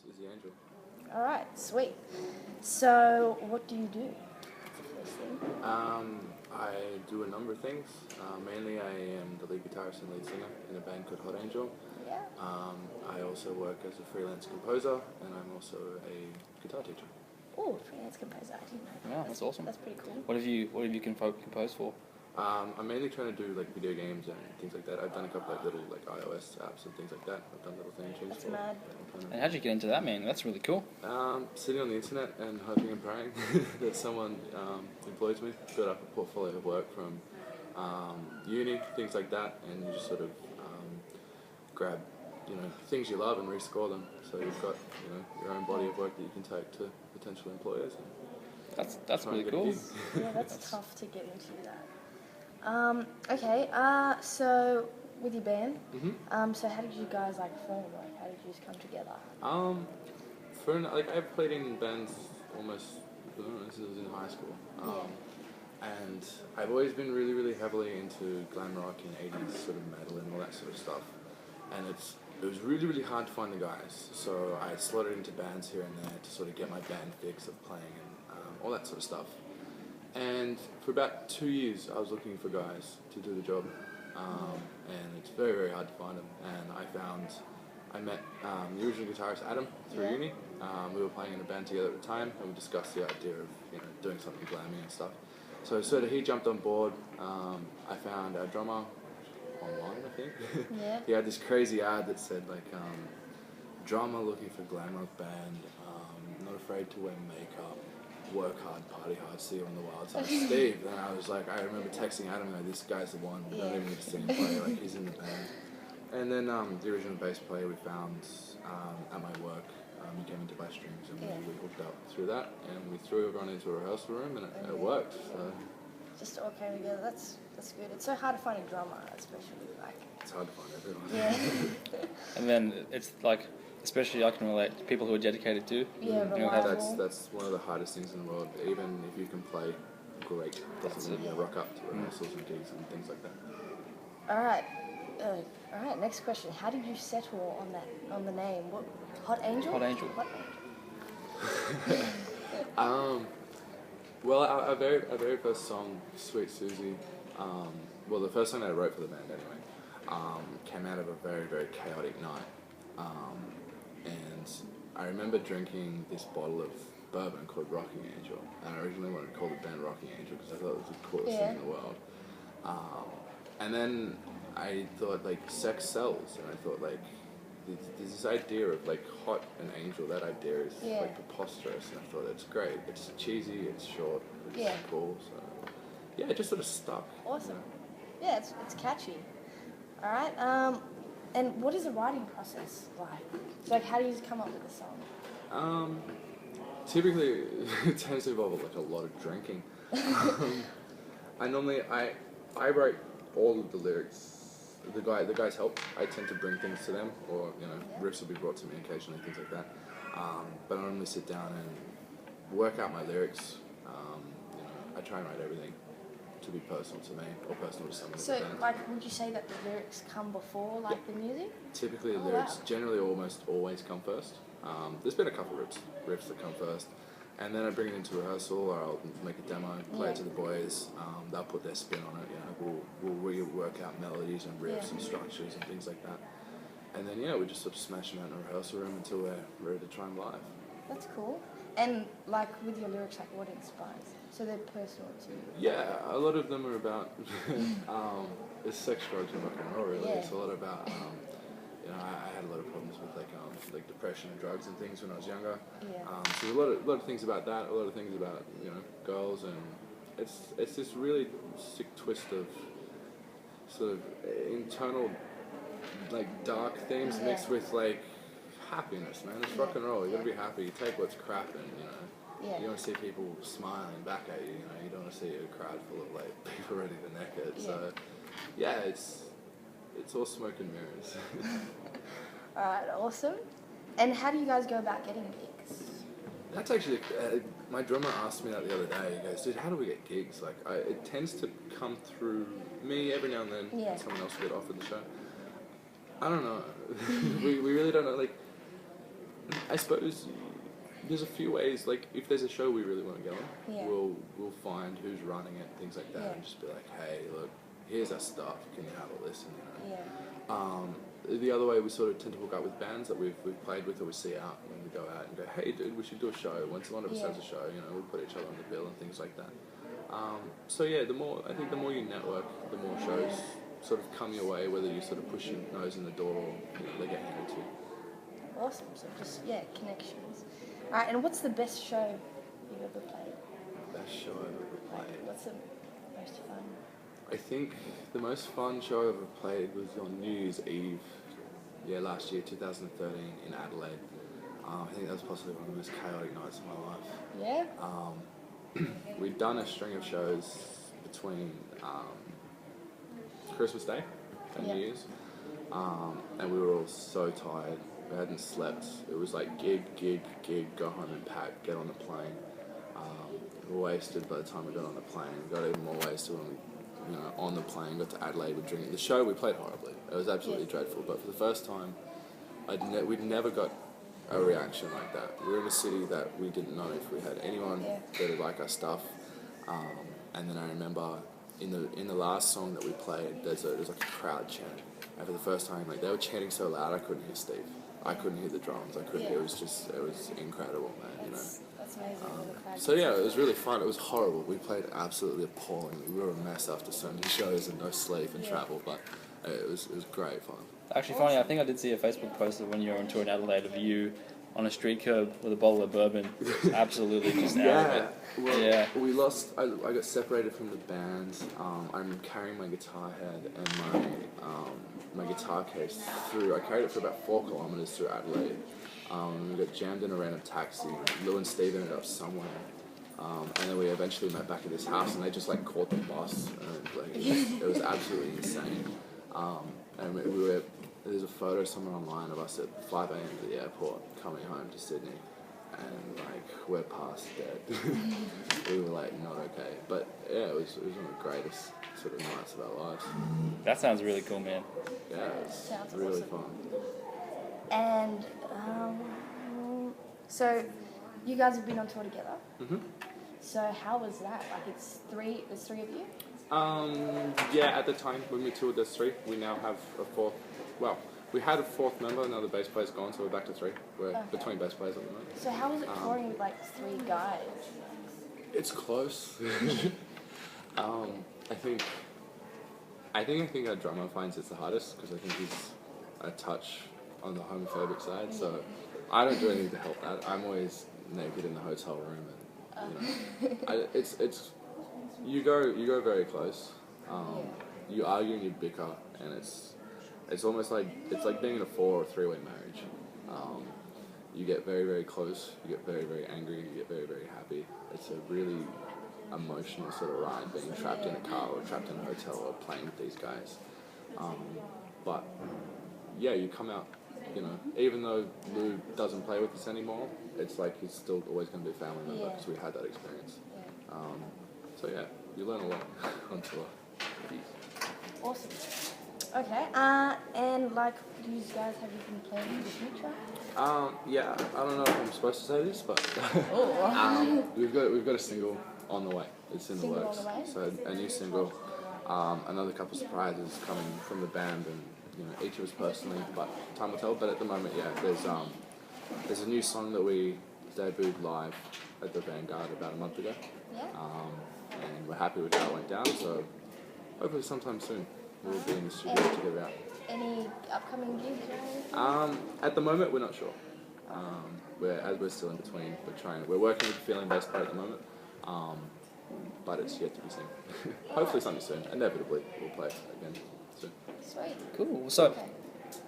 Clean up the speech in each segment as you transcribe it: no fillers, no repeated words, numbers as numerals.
Izzy Angel. Alright, sweet. So, what do you do? That's the first thing. I do a number of things. Mainly, I am the lead guitarist and lead singer in a band called Hot Angel. Yeah. I also work as a freelance composer, and I'm also a guitar teacher. Oh, freelance composer. I didn't know that. Yeah, that's awesome. That's pretty cool. What have you composed for? I'm mainly trying to do like video games and things like that. I've done a couple of little like iOS apps and things like that. I've done little things. That's mad. And how'd you get into that, man? That's really cool. Sitting on the internet and hoping and praying that someone employs me. Built up a portfolio of work from uni, things like that, and you just sort of grab things you love and rescore them. So you've got your own body of work that you can take to potential employers. That's really cool. Yeah, that's tough to get into that. Okay. So with your band, so how did you guys form? Like, how did you just come together? I've played in bands almost since I was in high school. And I've always been really, really heavily into glam rock and 80s sort of metal and all that sort of stuff. And it was really, really hard to find the guys. So I slotted into bands here and there to sort of get my band fix of playing and all that sort of stuff. And for about 2 years, I was looking for guys to do the job. And it's very, very hard to find them. And I met the original guitarist, Adam, through uni. We were playing in a band together at the time, and we discussed the idea of doing something glammy and stuff. So sort of he jumped on board. I found our drummer online, I think. Yeah. He had this crazy ad that said drummer looking for glam rock band, not afraid to wear makeup, work hard, party hard, see you on the wild side, Steve. And I was like, I remember texting Adam, this guy's the one. We don't even need to see him play. He's in the band. And then the original bass player we found at my work. He came into my strings, and we hooked up through that, and we threw everyone into a rehearsal room, and it worked. So. Just all came together. That's good. It's so hard to find a drummer, especially It's hard to find everyone. Yeah. And then it's especially I can relate to people who are dedicated to. Yeah, reliable. That's one of the hardest things in the world. Even if you can play great, doesn't rock up to rehearsals and gigs and things like that. All right. Next question. How did you settle on the name? What? Hot Angel? Hot Angel. Hot Angel. Well, our very first song, Sweet Susie, the first song that I wrote for the band anyway, came out of a very, very chaotic night. And I remember drinking this bottle of bourbon called Rocking Angel, and I originally wanted to call the band Rocking Angel because I thought it was the coolest thing in the world. And then I thought sex sells, and I thought there's this idea of hot and angel. That idea is preposterous, and I thought it's great. It's cheesy, it's short, it's cool. So it just sort of stuck. Awesome. Yeah, it's catchy. All right. And what is the writing process like? So how do you come up with a song? Typically, it tends to involve a lot of drinking. I write all of the lyrics. The guys help. I tend to bring things to them, or riffs will be brought to me occasionally, things like that. But I normally sit down and work out my lyrics. I try and write everything to be personal to me or personal to someone. So, would you say that the lyrics come before the music? Typically, the lyrics generally almost always come first. There's been a couple riffs that come first. And then I bring it into rehearsal, or I'll make a demo, play it to the boys. They'll put their spin on it. We'll rework out melodies and riffs and structures and things like that. And then we just sort of smash them out in a rehearsal room until we're ready to try them live. That's cool. And with your lyrics, what inspires? So they're personal to you. Yeah, a lot of them are about it's sex, drugs, and rock and roll. Really, it's a lot about. I had a lot of problems with depression and drugs and things when I was younger. So there's a lot of things about that. A lot of things about girls, and it's this really sick twist of sort of internal dark themes mixed with happiness, man. It's rock and roll. You gotta be happy. You take what's crap and you want to see people smiling back at you. You don't want to see a crowd full of people ready to neck it. So it's all smoke and mirrors. Alright, awesome. And how do you guys go about getting gigs? That's actually, my drummer asked me that the other day. He goes, dude, how do we get gigs? It tends to come through me every now and then, and someone else will get offered the show. I don't know. we really don't know. I suppose there's a few ways. Like, if there's a show we really want to go on, Yeah. we'll find who's running it, things like that, Yeah. and just be like, hey, look, here's our stuff. Can you have a listen? You know. Yeah. The other way we sort of tend to hook up with bands that we've played with or we see out when we go out and go, hey, dude, we should do a show. Once one of us has a show, you know, we'll put each other on the bill and things like that. So yeah, the more you network, the more shows sort of come your way, whether you sort of push your nose in the door or they get handed to you. Awesome. So just connections. All right. And what's the best show you've ever played? Best show I've ever played. What's the most fun? I think the most fun show I ever played was on New Year's Eve, last year, 2013, in Adelaide. I think that was possibly one of the most chaotic nights of my life. Yeah. We'd done a string of shows between Christmas Day and New Year's, and we were all so tired. We hadn't slept. It was like gig, go home and pack, get on the plane. We were wasted by the time we got on the plane. We got even more wasted when we, on the plane, got to Adelaide, we're drinking. The show, we played horribly. It was absolutely dreadful, but for the first time, we'd never got a reaction like that. We were in a city that we didn't know if we had anyone that would like our stuff. And then I remember in the last song that we played, there's like a crowd chant. And for the first time, like, they were chanting so loud I couldn't hear Steve. I couldn't hear the drums. I couldn't. It was incredible, man. That's amazing. So yeah, it was really fun. It was horrible. We played absolutely appallingly. We were a mess after so many shows and no sleep and travel, but it was great fun. Actually, funny, I think I did see a Facebook post of when you were on tour in Adelaide of you on a street curb with a bottle of bourbon, absolutely just out of it. Well, we lost. I got separated from the band. I'm carrying my guitar head and my guitar case through. I carried it for about 4 kilometers through Adelaide. We got jammed in a random taxi. Lou and Steve ended up somewhere. And then we eventually met back at this house, and they just like caught the bus. And it was absolutely insane. And there's a photo somewhere online of us at 5 a.m. at the airport coming home to Sydney, and like, we're past dead. We were like not okay, but yeah, it was one of the greatest sort of nights of our lives. That sounds really cool, man. Yeah, it was really fun. And so you guys have been on tour together. Mhm. So how was that? Like, there's 3 of you? Yeah, at the time when we toured, there's 3. We now have a 4th. Well, we had a 4th member, now the bass player's gone, so we're back to 3. We're between bass players at the moment. So how was it touring with like 3 guys? It's close. I think our drummer finds it's the hardest because I think he's a touch on the homophobic side. So I don't do anything to help that. I'm always naked in the hotel room, and it's you go very close. You argue and you bicker, and it's almost like being in a 4 or 3-way marriage. You get very, very close. You get very, very angry. You get very, very happy. It's a really emotional sort of ride, being trapped in a car or trapped in a hotel or playing with these guys. But yeah, you come out. Even though Lou doesn't play with us anymore, it's like he's still always going to be a family member because we had that experience. So yeah, you learn a lot on tour. Awesome. Okay. And like, do you guys have anything planned for the future? Yeah, I don't know if I'm supposed to say this, but we've got a single on the way. It's in the works. So a new single, another couple surprises coming from the band and each of us personally, but time will tell. But at the moment, yeah, there's a new song that we debuted live at the Vanguard about a month ago. Yeah. And we're happy with how it went down. So hopefully sometime soon we'll be in the studio to get it out. Any upcoming gigs or anything? At the moment, we're not sure. We're still in between. We're working with the feeling bass player at the moment, but it's yet to be seen. Hopefully, something soon. Inevitably, we'll play again soon. Sweet. Cool. So,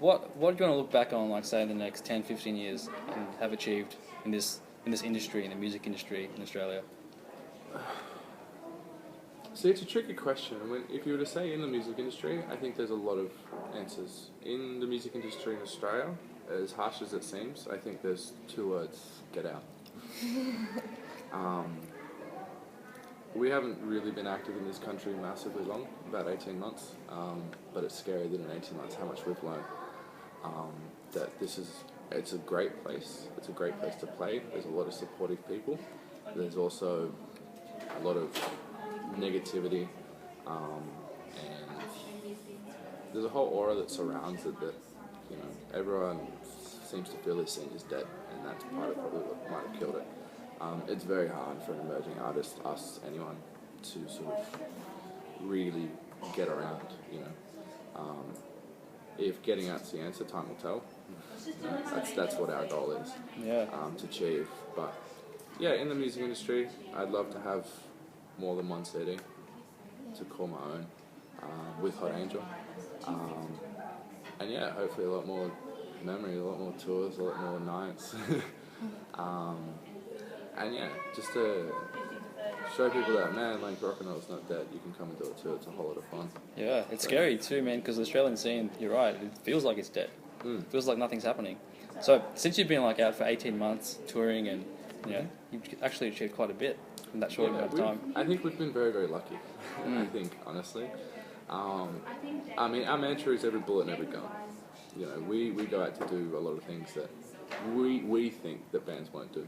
what do you want to look back on, like, say, in the next 10, 15 years, and have achieved in this industry, in the music industry in Australia? See, it's a tricky question. I mean, if you were to say in the music industry, I think there's a lot of answers. In the music industry in Australia, as harsh as it seems, I think there's 2 words: get out. We haven't really been active in this country massively long, about 18 months, but it's scary that in 18 months how much we've learned. That this is it's a great place. It's a great place to play. There's a lot of supportive people. There's also a lot of negativity, and there's a whole aura that surrounds it that, you know, everyone seems to feel this scene is dead, and that's part of probably what might have killed it. It's very hard for an emerging artist, us, anyone, to sort of really get around, you know. If getting out's the answer, time will tell. You know, that's what our goal is, to achieve. But yeah, in the music industry, I'd love to have more than one CD to call my own, with Hot Angel. And yeah, hopefully a lot more memory, a lot more tours, a lot more nights. And yeah, just to show people that, man, like, rock and roll's not dead. You can come and do it too. It's a whole lot of fun. Yeah, it's scary too, man, because the Australian scene, you're right, it feels like it's dead. It feels like nothing's happening. So since you've been like out for 18 months touring, and you know, you've actually achieved quite a bit in that short amount of time. I think we've been very, very lucky. I think, honestly. I mean, our mantra is every bullet and every gun. You know, we go out to do a lot of things that we think that bands won't do.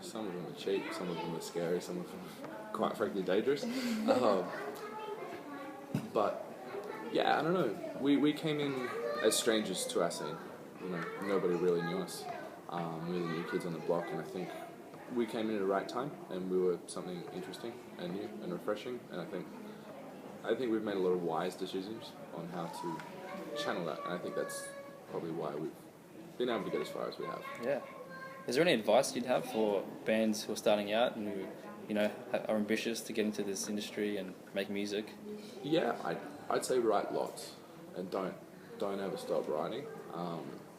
Some of them are cheap, some of them are scary, some of them are quite frankly dangerous. But yeah, I don't know. We came in as strangers to our scene. You know, nobody really knew us. We were the new kids on the block, and I think we came in at the right time, and we were something interesting and new and refreshing. And I think we've made a lot of wise decisions on how to channel that, and I think that's probably why we've been able to get as far as we have. Yeah. Is there any advice you'd have for bands who are starting out and who, you know, are ambitious to get into this industry and make music? Yeah, I'd say write lots, and don't ever stop writing.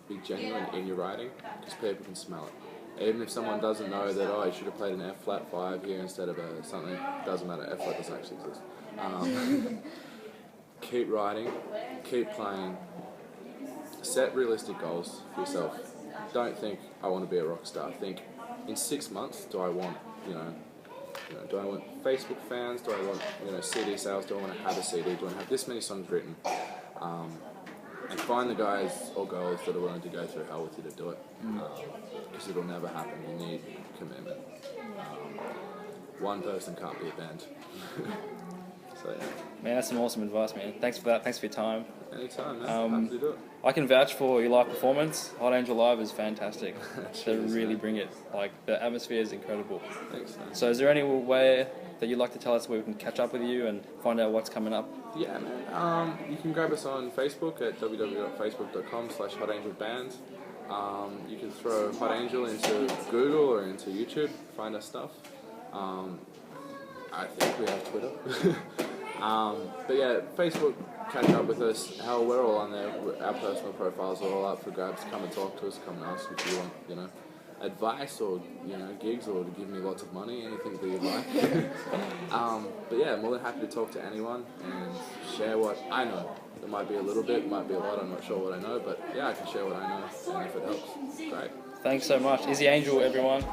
Be genuine in your writing, because people can smell it. Even if someone doesn't know that, oh, you should have played an F flat 5 here instead of a something, doesn't matter. F flat doesn't actually exist. Keep writing, keep playing. Set realistic goals for yourself. Don't think, I want to be a rock star. Think, in 6 months, do I want, do I want Facebook fans? Do I want, CD sales? Do I want to have a CD? Do I want to have this many songs written? And find the guys or girls that are willing to go through hell with you to do it. Because it'll never happen. You need commitment. One person can't be a band. So yeah. Man, that's some awesome advice, man. Thanks for that. Thanks for your time. Anytime, man. Happy to do it. I can vouch for your live performance. Hot Angel Live is fantastic. They really bring it. Like, the atmosphere is incredible. Thanks, man. So is there any way that you'd like to tell us where we can catch up with you and find out what's coming up? Yeah, man. You can grab us on Facebook at www.facebook.com/hotangelband. You can throw Hot Angel into Google or into YouTube, find our stuff. I think we have Twitter. But yeah, Facebook, catch up with us. Hell, we're all on there. Our personal profiles are all up for grabs. Come and talk to us. Come and ask if you want, advice or, gigs, or to give me lots of money, anything that you'd like. But yeah, more than happy to talk to anyone and share what I know. It might be a little bit, might be a lot, I'm not sure what I know, but yeah, I can share what I know, and if it helps, great. Thanks so much. Izzy Angel, everyone.